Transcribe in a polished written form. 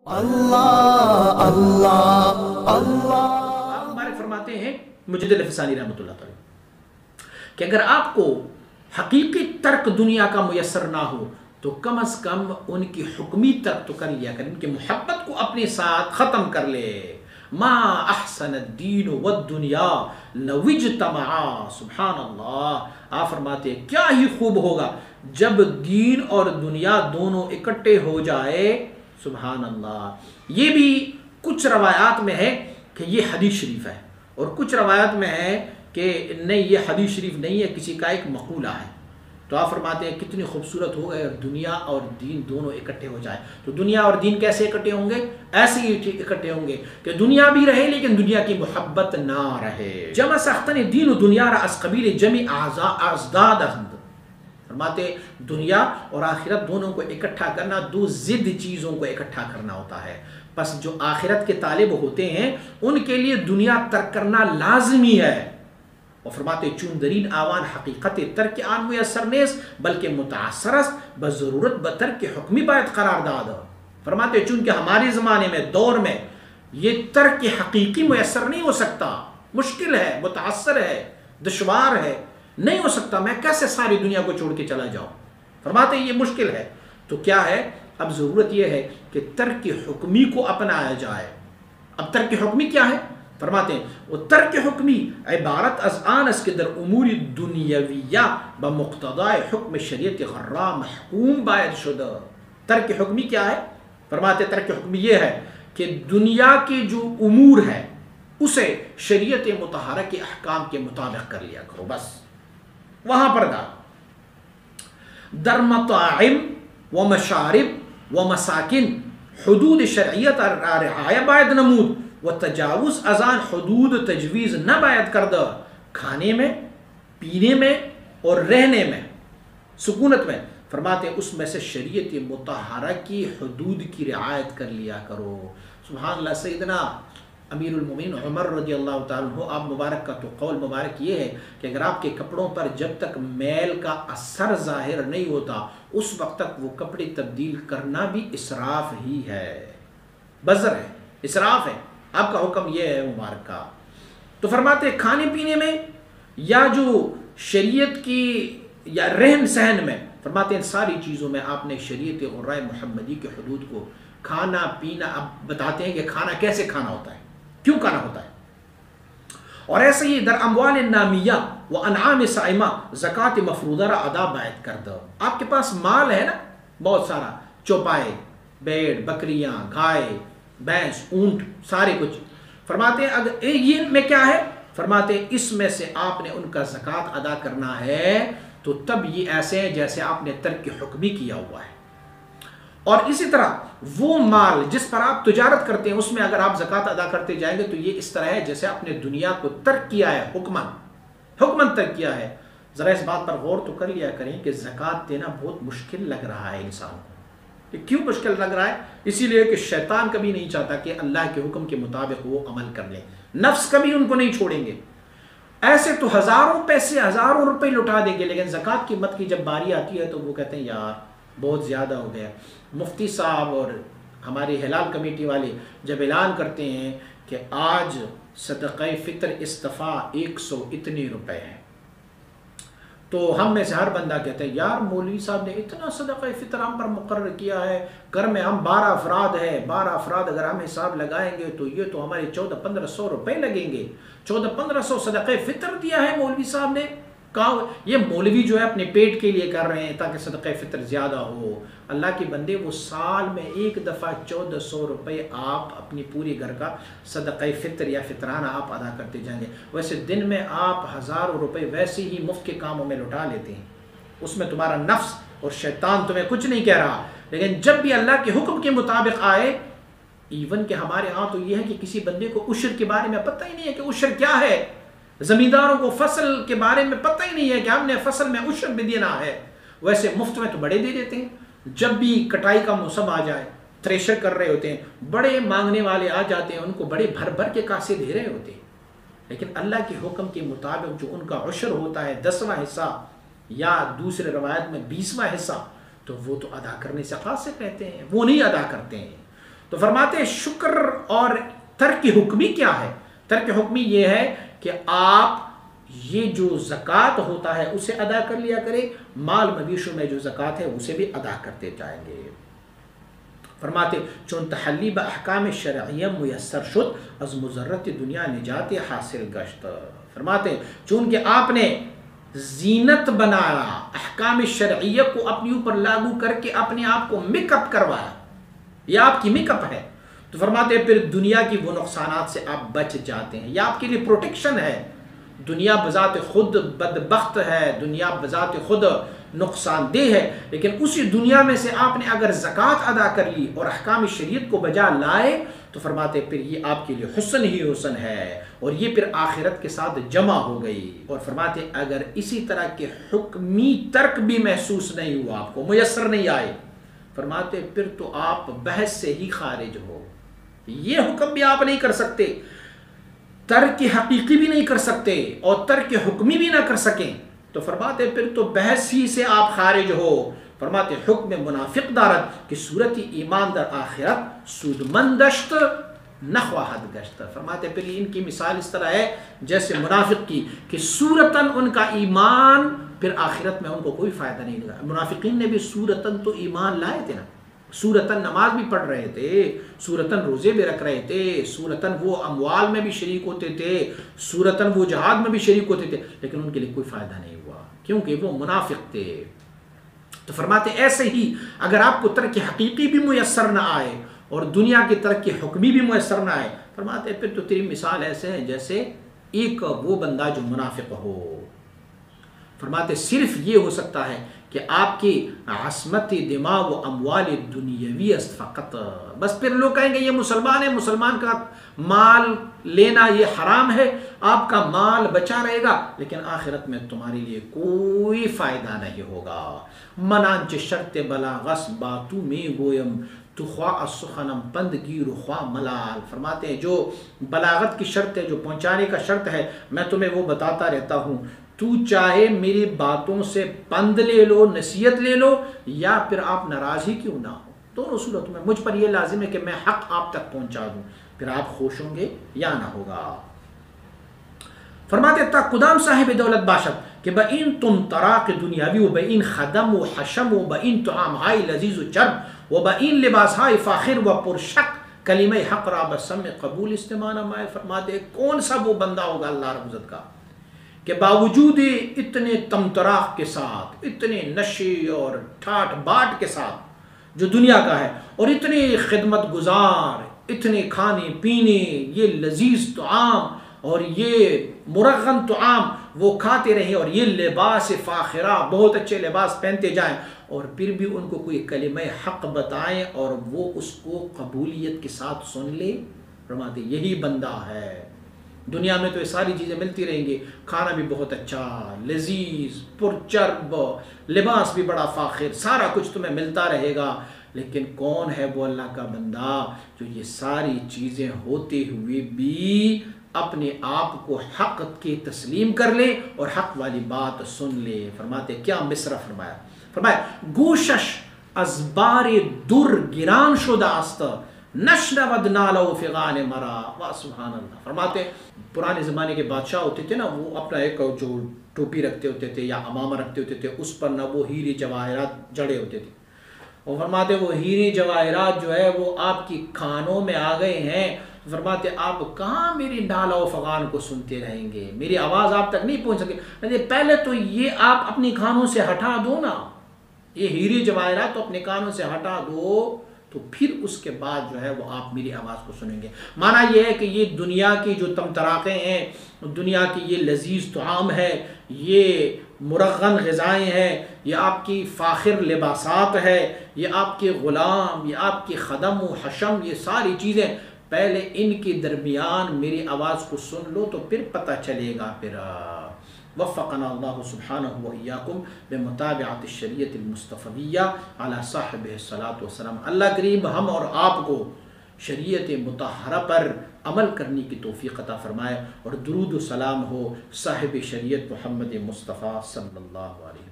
اللہ اللہ اللہ۔ آپ ہمارے فرماتے ہیں مجدد الفسانی رحمۃ اللہ تعالی کہ اگر آپ کو حقیقی ترک دنیا کا میسر نہ ہو تو کم از کم ان کی حکمی ترک تو کر لیا کر، ان کی محبت کو اپنے ساتھ ختم کر لے۔ ما احسن الدین والدنیا لو اجتمعا، سبحان اللہ۔ آپ فرماتے ہیں کیا ہی خوب ہوگا جب دین اور دنیا دونوں اکٹھے ہو جائے، سبحان اللہ۔ یہ بھی کچھ روایات میں ہے کہ یہ حدیث شریف ہے، اور کچھ روایات میں ہے کہ نہیں یہ حدیث شریف نہیں ہے، کسی کا ایک مقولہ ہے۔ تو آپ فرماتے ہیں کتنی خوبصورت ہو گئے دنیا اور دین دونوں اکٹھے ہو جائے۔ تو دنیا اور دین کیسے اکٹھے ہوں گے؟ ایسے ہی اکٹھے ہوں گے کہ دنیا بھی رہے لیکن دنیا کی محبت نہ رہے۔ جمع سختن دین و دنیا را از قبیل جمع ازداد، فرماتے دنیا اور آخرت دونوں کو اکٹھا کرنا دو ضد چیزوں کو اکٹھا کرنا ہوتا ہے۔ پس جو آخرت کے طالب ہوتے ہیں ان کے لیے دنیا ترک کرنا لازمی ہے۔ اور فرماتے چون درین آوان حقیقت ترک آن میسر نیس بلکہ متاثر است بضرورت بترک حکمی باید قرار داد۔ فرماتے چونکہ ہمارے زمانے میں دور میں یہ ترک حقیقی میسر نہیں ہو سکتا، مشکل ہے، متاثر ہے، دشوار ہے، نہیں ہو سکتا، میں کیسے ساری دنیا کو چھوڑ کے چلا جاؤں؟ فرماتے یہ مشکل ہے، تو کیا ہے اب ضرورت یہ ہے کہ ترک حکمی کو اپنایا جائے۔ اب ترک حکمی کیا ہے؟ فرماتے ہیں وہ ترک حکمی عبارت از آن اس کے در امور دنیاویہ بمقتضای حکم شریعت غرا محکوم باید شدہ۔ ترک حکمی کیا ہے؟ فرماتے ترک حکمی یہ ہے کہ دنیا کے جو امور ہے اسے شریعت مطہرہ کے احکام کے مطابق کر لیا کرو، بس وہاں پر در مطاعم و مشارب و مساکن حدود شرعیت رعایہ باید نمود و تجاوز ازان حدود تجویز نہ باید کردہ۔ کھانے میں، پینے میں اور رہنے میں، سکونت میں، فرماتے ہیں اس میں سے شریعت مطہرہ کی حدود کی رعایت کر لیا کرو۔ سبحان اللہ۔ سیدنا امیر المومنین عمر رضی اللہ تعالیٰ عنہ آپ مبارک کا تو قول مبارک یہ ہے کہ اگر آپ کے کپڑوں پر جب تک میل کا اثر ظاہر نہیں ہوتا اس وقت تک وہ کپڑے تبدیل کرنا بھی اسراف ہی ہے، بذر ہے، اسراف ہے۔ آپ کا حکم یہ ہے مبارک کا۔ تو فرماتے کھانے پینے میں یا جو شریعت کی یا رہن سہن میں، فرماتے ہیں ساری چیزوں میں آپ نے شریعت غرائے محمدی کے حدود کو، کھانا پینا، اب بتاتے ہیں کہ کھانا کیسے کھانا ہوتا ہے، کیوں کھانا ہوتا ہے۔ اور ایسے ہی در اموال نامیہ و انعام سائمہ زکوٰۃ مفروضہ را ادا باید کر دو۔ آپ کے پاس مال ہے نا بہت سارا، چوپائے، بھیڑ، بکریاں، گائے، بھینس، اونٹ، سارے کچھ، فرماتے ہیں اگر یہ میں کیا ہے، فرماتے ہیں اس میں سے آپ نے ان کا زکوٰۃ ادا کرنا ہے تو تب یہ ایسے ہیں جیسے آپ نے ترک حکمی کیا ہوا ہے۔ اور اسی طرح وہ مال جس پر آپ تجارت کرتے ہیں اس میں اگر آپ زکوٰۃ ادا کرتے جائیں گے تو یہ اس طرح ہے جیسے آپ نے دنیا کو ترک کیا ہے، حکماً ترک کیا ہے۔ ذرا اس بات پر غور تو کر لیا کریں کہ زکوٰۃ دینا بہت مشکل لگ رہا ہے انسان کو۔ کہ کیوں مشکل لگ رہا ہے؟ اسی لیے کہ شیطان کبھی نہیں چاہتا کہ اللہ کے حکم کے مطابق وہ عمل کر لیں، نفس کبھی ان کو نہیں چھوڑیں گے۔ ایسے تو ہزاروں پیسے، ہزاروں روپے لٹا دیں گے، لیکن زکوٰۃ کی مت کی جب باری آتی ہے تو وہ کہتے ہیں یار بہت زیادہ ہو گیا۔ مفتی صاحب اور ہماری ہلال کمیٹی والے جب اعلان کرتے ہیں کہ آج صدقہ فطر استفا 100 اتنے روپے ہیں، تو ہم میں سے ہر بندہ کہتا ہے یار مولوی صاحب نے اتنا صدقہ فطر ہم پر مقرر کیا ہے، گھر میں ہم 12 افراد ہیں، 12 افراد اگر ہم حساب لگائیں گے تو یہ تو ہمارے 1400-1500 روپے لگیں گے۔ 1400-1500 صدقہ فطر دیا ہے مولوی صاحب نے، کہا یہ مولوی جو ہے اپنے پیٹ کے لیے کر رہے ہیں تاکہ صدقہ فطر زیادہ ہو۔ اللہ کے بندے وہ سال میں ایک دفعہ 1400 روپے آپ اپنی پوری گھر کا صدقہ فطر یا فطرانہ آپ ادا کرتے جائیں گے، ویسے دن میں آپ ہزاروں روپے ویسے ہی مفت کے کاموں میں لٹا لیتے ہیں، اس میں تمہارا نفس اور شیطان تمہیں کچھ نہیں کہہ رہا۔ لیکن جب بھی اللہ کے حکم کے مطابق آئے، ایون کہ ہمارے ہاں تو یہ ہے کہ کسی بندے کو عشر کے بارے میں پتہ ہی نہیں ہے کہ عشر کیا ہے، زمینداروں کو فصل کے بارے میں پتہ ہی نہیں ہے کہ ہم نے فصل میں عشر بھی دینا ہے، ویسے مفت میں تو بڑے دے دیتے ہیں۔ جب بھی کٹائی کا موسم آ جائے، تھریشر کر رہے ہوتے ہیں، بڑے مانگنے والے آ جاتے ہیں، ان کو بڑے بھر بھر کے کاسے دے رہے ہوتے ہیں، لیکن اللہ کے حکم کے مطابق جو ان کا عشر ہوتا ہے 10واں حصہ یا دوسرے روایت میں 20واں حصہ، تو وہ تو ادا کرنے سے قاصر رہتے ہیں، وہ نہیں ادا کرتے ہیں۔ تو فرماتے ہیں شکر اور ترک حکمی کیا ہے؟ ترک حکمی یہ ہے کہ آپ یہ جو زکوٰۃ ہوتا ہے اسے ادا کر لیا کرے، مال مویشوں میں جو زکوٰۃ ہے اسے بھی ادا کرتے جائیں گے۔ فرماتے چون تحلی با احکام شرعیہ میسر شد از مضرت دنیا نجات حاصل گشت۔ فرماتے چون کہ آپ نے زینت بنایا، احکام شرعیہ کو اپنے اوپر لاگو کر کے اپنے آپ کو میک اپ کروایا، یہ آپ کی میک اپ ہے، تو فرماتے ہیں پھر دنیا کی وہ نقصانات سے آپ بچ جاتے ہیں، یہ آپ کے لیے پروٹیکشن ہے۔ دنیا بذات خود بدبخت ہے، دنیا بذات خود نقصان دہ ہے، لیکن اسی دنیا میں سے آپ نے اگر زکوٰۃ ادا کر لی اور احکام شریعت کو بجا لائے تو فرماتے پھر یہ آپ کے لیے حسن ہی حسن ہے، اور یہ پھر آخرت کے ساتھ جمع ہو گئی۔ اور فرماتے اگر اسی طرح کے حکمی ترک بھی محسوس نہیں ہوا، آپ کو میسر نہیں آئے، فرماتے پھر تو آپ بحث سے ہی خارج ہو، یہ حکم بھی آپ نہیں کر سکتے، ترک حقیقی بھی نہیں کر سکتے اور ترک حکمی بھی نہ کر سکیں، تو فرماتے پھر تو بحث ہی سے آپ خارج ہو۔ فرماتے حکم منافق دارد کہ صورت ایمان در آخرت سودمندشت نخواہد گشت۔ فرماتے پھر ان کی مثال اس طرح ہے جیسے منافق کی کہ صورتاً ان کا ایمان پھر آخرت میں ان کو کوئی فائدہ نہیں لگا۔ منافقین نے بھی صورتاً تو ایمان لائے تھے نا، صورتاً نماز بھی پڑھ رہے تھے، صورتاً روزے بھی رکھ رہے تھے، صورتاً وہ اموال میں بھی شریک ہوتے تھے، صورتاً وہ جہاد میں بھی شریک ہوتے تھے، لیکن ان کے لیے کوئی فائدہ نہیں ہوا کیونکہ وہ منافق تھے۔ تو فرماتے ایسے ہی اگر آپ کو ترک حقیقی بھی میسر نہ آئے اور دنیا کی ترک حکمی بھی میسر نہ آئے، فرماتے پھر تو تیری مثال ایسے ہے جیسے ایک وہ بندہ جو منافق ہو۔ فرماتے صرف یہ ہو سکتا ہے کہ آپ کی عصمت دماغ و اموال دنیاوی است فقط، بس پھر لوگ کہیں گے یہ مسلمان ہے، مسلمان کا مال لینا یہ حرام ہے، آپ کا مال بچا رہے گا لیکن آخرت میں تمہارے لیے کوئی فائدہ نہیں ہوگا۔ منانچ شرط بلاغس باتو میں گویم تو خواہ سخنم پند گیر و خواہ ملال۔ فرماتے ہیں جو بلاغت کی شرط ہے، جو پہنچانے کا شرط ہے، میں تمہیں وہ بتاتا رہتا ہوں، تو چاہے میری باتوں سے پند لے لو، نصیحت لے لو، یا پھر آپ ناراض ہی کیوں نہ ہو، دونوں صورتوں میں مجھ پر یہ لازم ہے کہ میں حق آپ تک پہنچا دوں، پھر آپ خوش ہوں گے یا نہ ہوگا۔ فرماتے تا قدام صاحب دولت باشد کہ بَإِن تم طراق دنیاوی و بَإِن خدم و حشم و بَإِن طعام ہائی لذیذ و چرب و بَإِن لباس ہائی فاخر و پرشک کلمہ حق را بسم قبول استماع مائے۔ فرماتے کون سا وہ بندہ ہوگا اللہ رب العزت کا کہ باوجود اتنے تمطراق کے ساتھ، اتنے نشے اور ٹھاٹ باٹ کے ساتھ جو دنیا کا ہے، اور اتنے خدمت گزار، اتنے کھانے پینے، یہ لذیذ طعام اور یہ مرغن طعام وہ کھاتے رہیں، اور یہ لباس فاخرہ، بہت اچھے لباس پہنتے جائیں، اور پھر بھی ان کو کوئی کلمہ حق بتائیں اور وہ اس کو قبولیت کے ساتھ سن لے، فرماتے یہی بندہ ہے۔ دنیا میں تو یہ ساری چیزیں ملتی رہیں گی، کھانا بھی بہت اچھا، لذیذ، پرچرب، لباس بھی بڑا فاخر، سارا کچھ تمہیں ملتا رہے گا، لیکن کون ہے وہ اللہ کا بندہ جو یہ ساری چیزیں ہوتے ہوئے بھی اپنے آپ کو حق کے تسلیم کر لے اور حق والی بات سن لے۔ فرماتے کیا مصرع فرمایا، فرمایا گوشش از بار در گران شده است نشنود نالو فغان مرا، واہ سبحان اللہ۔ فرماتے پرانے زمانے کے بادشاہ ہوتے تھے نا، وہ اپنا ایک جو ٹوپی رکھتے ہوتے تھے یا امامہ رکھتے ہوتے تھے، اس پر نہ وہ ہیرے جواہرات جڑے ہوتے تھے، اور فرماتے وہ ہیرے جواہرات جو ہے وہ آپ کی کھانوں میں آ گئے ہیں، فرماتے آپ کہاں میری ڈالا و فغان کو سنتے رہیں گے، میری آواز آپ تک نہیں پہنچ سکے، پہلے تو یہ آپ اپنی کانوں سے ہٹا دو نا، یہ ہیرے جواہرات تو اپنے کانوں سے ہٹا دو، تو پھر اس کے بعد جو ہے وہ آپ میری آواز کو سنیں گے۔ معنی یہ ہے کہ یہ دنیا کی جو تمطراقیں ہیں، دنیا کی یہ لذیذ طعام ہے، یہ مرغن غذائیں ہیں، یہ آپ کی فاخر لباسات ہے، یہ آپ کے غلام، یہ آپ کی خدم و حشم، یہ ساری چیزیں پہلے ان کے درمیان میری آواز کو سن لو تو پھر پتہ چلے گا۔ پھر وفقنا اللہ سبحانہ وإیاکم بمتابعت الشریعت المصطفیہ علی صاحب الصلاۃ والسلام۔ اللہ کریم ہم اور آپ کو شریعت مطہرہ پر عمل کرنے کی توفیق عطا فرمائے، اور درود و سلام ہو صاحب شریعت محمد مصطفیٰ صلی اللہ علیہ وسلم۔